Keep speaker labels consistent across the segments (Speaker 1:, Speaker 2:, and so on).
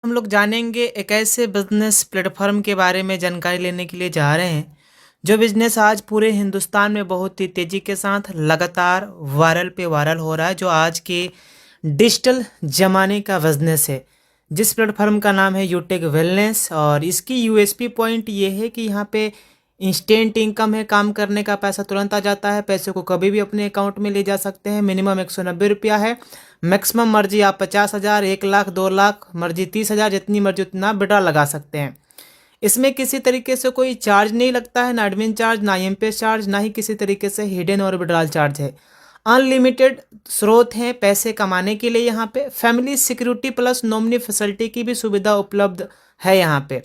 Speaker 1: हम लोग जानेंगे एक ऐसे बिजनेस प्लेटफॉर्म के बारे में जानकारी लेने के लिए जा रहे हैं जो बिजनेस आज पूरे हिंदुस्तान में बहुत ही तेज़ी के साथ लगातार वायरल पे वायरल हो रहा है, जो आज के डिजिटल ज़माने का बिजनेस है। जिस प्लेटफॉर्म का नाम है यूटेक वेलनेस, और इसकी यूएसपी पॉइंट ये है कि यहाँ पे इंस्टेंट इनकम है, काम करने का पैसा तुरंत आ जाता है, पैसे को कभी भी अपने अकाउंट में ले जा सकते हैं। मिनिमम 190 रुपया है, मैक्सिमम मर्जी आप 50,000, 1 लाख, 2 लाख, मर्जी 30,000, जितनी मर्जी उतना विड्रॉ लगा सकते हैं। इसमें किसी तरीके से कोई चार्ज नहीं लगता है, ना एडमिन चार्ज, ना एमपीएस चार्ज, ना ही किसी तरीके से हिडन और विड्रॉल चार्ज है। अनलिमिटेड स्रोत हैं पैसे कमाने के लिए। यहाँ पे family security plus nominee facility की भी सुविधा उपलब्ध है। यहाँ पे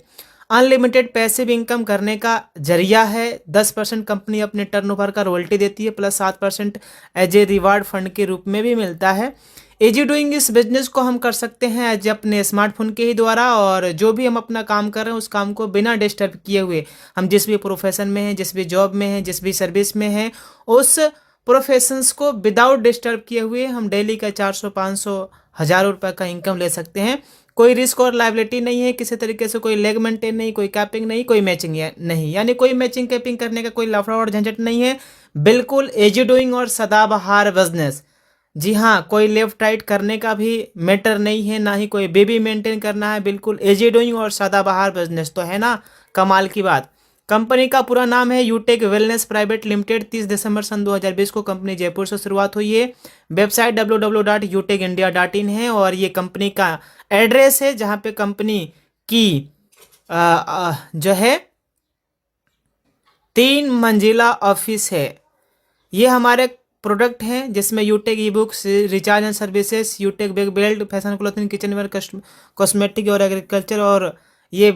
Speaker 1: अनलिमिटेड पैसिव इनकम करने का जरिया है। 10% कंपनी अपने टर्नओवर का रॉयल्टी देती है, plus 7% as a reward fund के रूप में भी मिलता है। इजी डूइंग इस बिजनेस को हम कर सकते हैं एज अपने स्मार्टफोन के ही द्वारा, और जो भी हम अपना काम कर रहे हैं उस काम को बिना डिस्टर्ब किए हुए, हम जिस भी प्रोफेशन में हैं, जिस भी जॉब में हैं, जिस भी सर्विस में हैं, उस प्रोफेशंस को विदाउट डिस्टर्ब किए हुए हम डेली का 400, 500, 1,000 रुपये का इनकम ले सकते हैं। कोई रिस्क और लाइबिलिटी नहीं है, किसी तरीके से कोई लेग मेंटेन नहीं, कोई कैपिंग नहीं, कोई मैचिंग नहीं, यानी कोई मैचिंग कैपिंग करने का कोई लफड़ा और झंझट नहीं है। बिल्कुल इजी डूइंग और सदाबहार बिजनेस। जी हाँ, कोई लेफ्ट राइट करने का भी मैटर नहीं है, ना ही कोई बेबी मेंटेन करना है। बिल्कुल इजी डूइंग और सदाबहार बिजनेस। तो है ना कमाल की बात। कंपनी का पूरा नाम है यूटेक वेलनेस प्राइवेट लिमिटेड। 30 दिसंबर सन 2020 को कंपनी जयपुर से शुरुआत हुई है। वेबसाइट www.utekindia.in है, और ये कंपनी का एड्रेस है जहाँ पे कंपनी की जो है 3 मंजिला ऑफिस है। ये हमारे प्रोडक्ट हैं जिसमें Utech e books, recharge and services, Utech bag belt, fashion clothing, kitchen ware, cosmetic और एग्रीकल्चर, और ये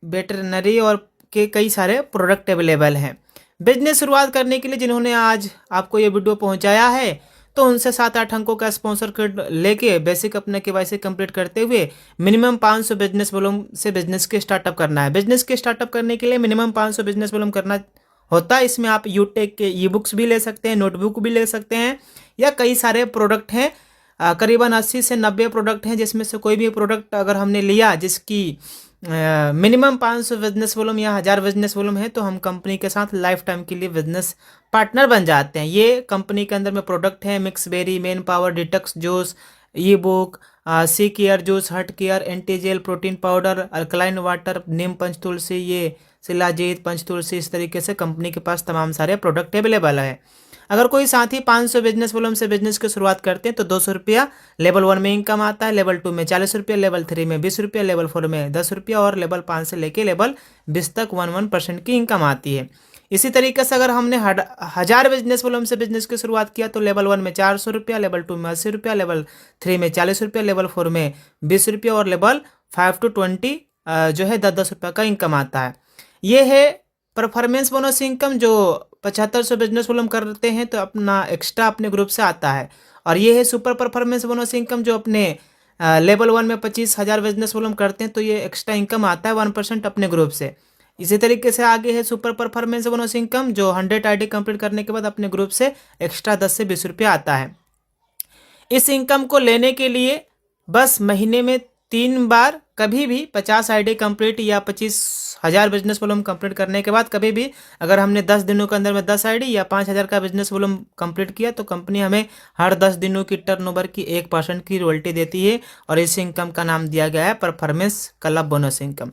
Speaker 1: वेटरनरी और के कई सारे प्रोडक्ट अवेलेबल हैं। बिजनेस शुरुआत करने के लिए जिन्होंने आज आपको ये वीडियो पहुंचाया है, तो उनसे 7-8 अंकों का स्पॉन्सर कोड लेके बेसिक अपने केवाईसी कंप्लीट करते हुए मिनिमम 500 बिजनेस वॉल्यूम से बिजनेस के स्टार्टअप करना है। बिजनेस के स्टार्टअप करने के लिए मिनिमम 500 बिजनेस वॉल्यूम करना होता है। इसमें आप यूटेक के ई बुक्स भी ले सकते हैं, नोटबुक भी ले सकते हैं, या कई सारे प्रोडक्ट हैं। करीबन 80 से 90 प्रोडक्ट हैं, जिसमें से कोई भी प्रोडक्ट अगर हमने लिया जिसकी मिनिमम 500 बिजनेस वॉल्यूम या 1000 बिजनेस वॉल्यूम है, तो हम कंपनी के साथ लाइफ टाइम के लिए बिजनेस पार्टनर बन जाते हैं। ये कंपनी के अंदर में प्रोडक्ट हैं mix berry, men power, detox juice, e book, sea care juice, heart care, anti gel, protein powder, alkaline water, neem Panchtulsi, ये शिलाजीत, पंचतुलसी, इस तरीके से कंपनी के पास तमाम सारे प्रोडक्ट अवेलेबल है। अगर कोई साथी 500 बिजनेस वॉल्यूम से बिजनेस की शुरुआत करते हैं तो 200 रुपया लेवल 1 में इनकम आता है, लेवल 2 में 40 रुपया, लेवल 3 में 20 रुपया, लेवल 4 में 10 रुपया, और लेवल 5 से लेके लेवल 20 तक 1% की इनकम आती है। इसी तरीके से अगर हमने 1000 बिजनेस वॉल्यूम से बिजनेस की शुरुआत किया तो लेवल 1 में 400 रुपया, लेवल 2 में 80 रुपया, लेवल 3 में 40 रुपया, लेवल 4 में 20 रुपया, और लेवल 5 to 20 जो है 10-10 रुपया का इनकम आता है। ये है परफॉर्मेंस बोनस इनकम, जो 7500 बिजनेस वॉल्यूम करते हैं तो अपना एक्स्ट्रा अपने ग्रुप से आता है। और ये है सुपर परफॉर्मेंस बोनस इनकम, जो अपने लेवल 1 में 25,000 बिजनेस वॉल्यूम करते हैं तो ये एक्स्ट्रा इनकम आता है 1% अपने ग्रुप से। इसी तरीके से आगे है सुपर परफॉर्मेंस बोनस इनकम, जो 100 आईडी कंप्लीट करने के बाद अपने ग्रुप से एक्स्ट्रा 10 से 20 रुपया आता है। इस इनकम को लेने के लिए बस महीने में 3 बार कभी भी 50 आईडी कंप्लीट या 25,000 बिजनेस वॉल्यूम कंप्लीट करने के बाद कभी भी अगर हमने 10 दिनों के अंदर में 10 आईडी या 5,000 का बिजनेस वॉल्यूम कंप्लीट किया तो कंपनी हमें हर 10 दिनों की टर्नओवर की 1% की रॉयल्टी देती है, और इस इनकम का नाम दिया गया है performance club bonus income.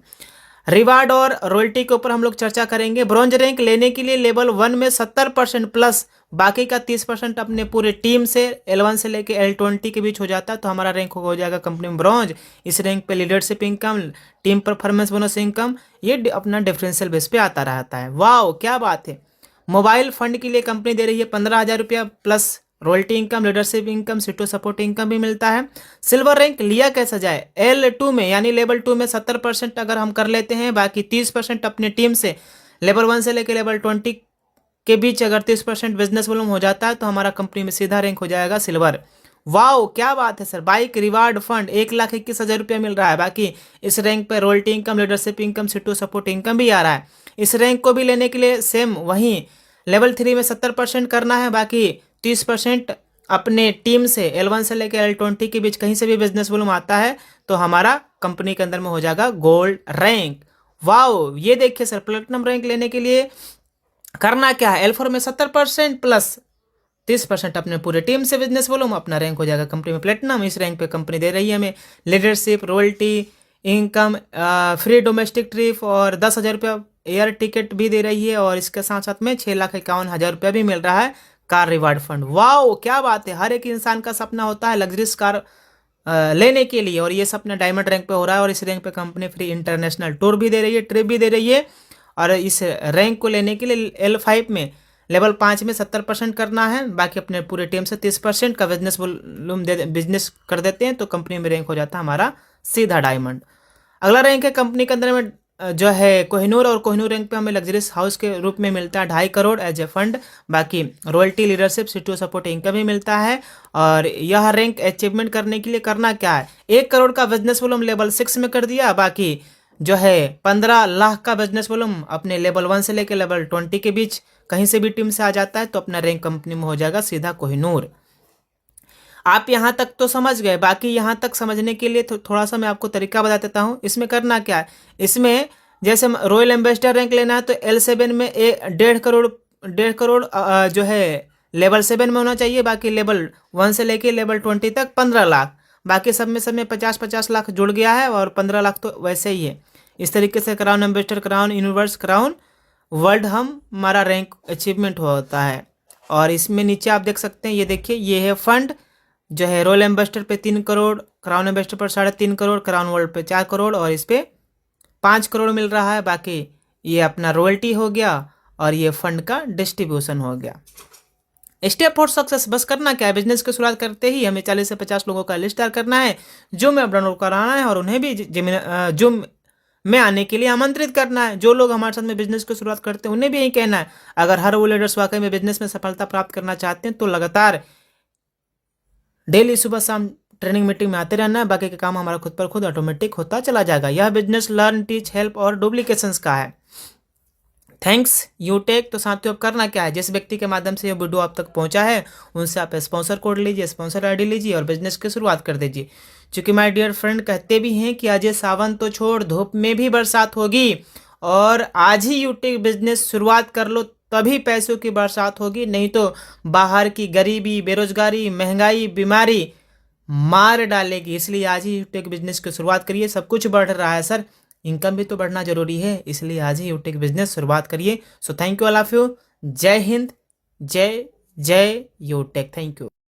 Speaker 1: Reward और रॉयल्टी के ऊपर हम लोग चर्चा करेंगे। ब्रॉन्ज रैंक लेने के लिए लेवल 1 में 70% प्लस बाकी का 30% अपने पूरे टीम से L1 से लेके L20 के बीच हो जाता है, तो हमारा रैंक हो जाएगा कंपनी में ब्रॉन्ज। इस रैंक पे leadership income, team performance bonus income, ये अपना डिफरेंशियल बेस पे आता रहता है। वाह क्या बात है। मोबाइल फंड के लिए कंपनी दे रही है 15,000 रुपया plus royalty income, leadership income, सीटो सपोर्ट इनकम भी मिलता है। सिल्वर रैंक लिया कैसा जाए, L2 में यानी लेवल 2 में 70% अगर हम कर लेते हैं, बाकी 30% अपने टीम से लेवल 1 से लेकर लेवल 20 के बीच अगर 30% बिजनेस वॉल्यूम हो जाता है तो हमारा कंपनी में सीधा रैंक हो जाएगा सिल्वर। वाओ क्या बात है सर। बाइक रिवार्ड फंड 1,21,000 रुपया मिल रहा है। बाकी इस रैंक पे रॉयल्टी इनकम, लीडरशिप इनकम, सीटो सपोर्ट इनकम भी आ रहा है। इस रैंक को भी लेने के लिए सेम वहीं लेवल 3 में 70% करना है, बाकी 30% अपने टीम से L1 से लेकर L20 के बीच कहीं से भी बिजनेस वॉल्यूम आता है तो हमारा कंपनी के अंदर में हो जाएगा गोल्ड रैंक। वाओ, ये देखिए सर, प्लेटिनम रैंक लेने के लिए करना क्या है, L4 में 70% प्लस 30% अपने पूरे टीम से बिजनेस वॉल्यूम, अपना रैंक हो जाएगा कंपनी में प्लेटिनम। इस रैंक पे कंपनी दे रही है हमें leadership, royalty, income, free domestic trip और 10,000 रुपया एयर टिकट भी दे रही है, और इसके साथ साथ में 6,51,000 रुपया भी मिल रहा है कार रिवार्ड फंड। वाओ क्या बात है, हर एक इंसान का सपना होता है लग्जरीज कार लेने के लिए, और ये सपना डायमंड रैंक पे हो रहा है। और इस रैंक पे कंपनी फ्री इंटरनेशनल टूर भी दे रही है, ट्रिप भी दे रही है। और इस रैंक को लेने के लिए L5 में लेवल 5 में 70% करना है, बाकी अपने पूरे टीम से 30% का बिजनेस वॉल्यूम बिजनेस कर देते हैं, तो कंपनी में रैंक हो जाता है हमारा सीधा डायमंड। अगला रैंक है कंपनी के अंदर में जो है कोहिनूर, और कोहिनूर रैंक पे हमें लग्जरियस हाउस के रूप में मिलता है 2.5 करोड़ एज ए फंड। बाकी royalty, leadership, CTO support income भी मिलता है। और यह रैंक अचीवमेंट करने के लिए करना क्या है, 1 करोड़ का बिजनेस वॉल्यूम लेवल 6 में कर दिया, बाकी जो है 15 लाख का बिजनेस वॉल्यूम अपने लेवल 1 से लेकर लेवल 20 के बीच कहीं से भी टीम से आ जाता है, तो अपना रैंक कंपनी में हो जाएगा सीधा कोहिनूर। आप यहाँ तक तो समझ गए, बाकी यहाँ तक समझने के लिए थोड़ा सा मैं आपको तरीका बता देता हूँ। इसमें करना क्या है, इसमें जैसे रॉयल एम्बेसडर रैंक लेना है तो L7 में 1.5 करोड़ जो है लेवल 7 में होना चाहिए, बाकी लेवल 1 से लेके लेवल 20 तक 15 लाख, बाकी सब में 50-50 लाख जुड़ गया है, और 15 लाख तो वैसे ही है। इस तरीके से crown ambassador, crown universe, crown world हमारा रैंक अचीवमेंट होता है। और इसमें नीचे आप देख सकते हैं, ये देखिए, ये है फंड जो है रॉयल एम्बेसडर पे 3 करोड़, क्राउन एम्बेसडर पर 3.5 करोड़, क्राउन वर्ल्ड पे 4 करोड़, और इस पे 5 करोड़ मिल रहा है। बाकी ये अपना रॉयल्टी हो गया, और ये फंड का डिस्ट्रीब्यूशन हो गया। स्टेप फॉर सक्सेस, बस करना क्या है, बिजनेस की शुरुआत करते ही हमें 40 से 50 लोगों का लिस्ट तैयार करना है, जो में डाउनलोड कराना है, और उन्हें भी जो में आने के लिए आमंत्रित करना है। जो लोग हमारे साथ में बिजनेस की शुरुआत करते हैं उन्हें भी यही कहना है, अगर हर वो लीडर्स वाकई में बिजनेस में सफलता प्राप्त करना चाहते हैं तो लगातार डेली सुबह शाम ट्रेनिंग मीटिंग में आते रहना है, बाकी का काम हमारा खुद पर खुद ऑटोमेटिक होता चला जाएगा। यह बिजनेस लर्न, टीच, हेल्प और डुप्लीकेशंस का है। थैंक्स यूटेक। तो साथियों, अब करना क्या है, जिस व्यक्ति के माध्यम से यह वीडियो आप तक पहुंचा है उनसे आप स्पॉन्सर कोड लीजिए, स्पॉन्सर आईडी लीजिए और बिजनेस की शुरुआत कर दीजिए। क्योंकि माय डियर फ्रेंड कहते भी हैं कि आज ये सावन तो छोड़, धूप में भी बरसात होगी, और आज ही यूटेक बिजनेस शुरुआत कर लो, तभी पैसों की बरसात होगी, नहीं तो बाहर की गरीबी, बेरोजगारी, महंगाई, बीमारी मार डालेगी। इसलिए आज ही यूटेक बिजनेस की शुरुआत करिए। सब कुछ बढ़ रहा है सर, इनकम भी तो बढ़ना जरूरी है, इसलिए आज ही यूटेक बिजनेस शुरुआत करिए। So thank you all of you. जय हिंद, जय जय यूटेक। Thank you.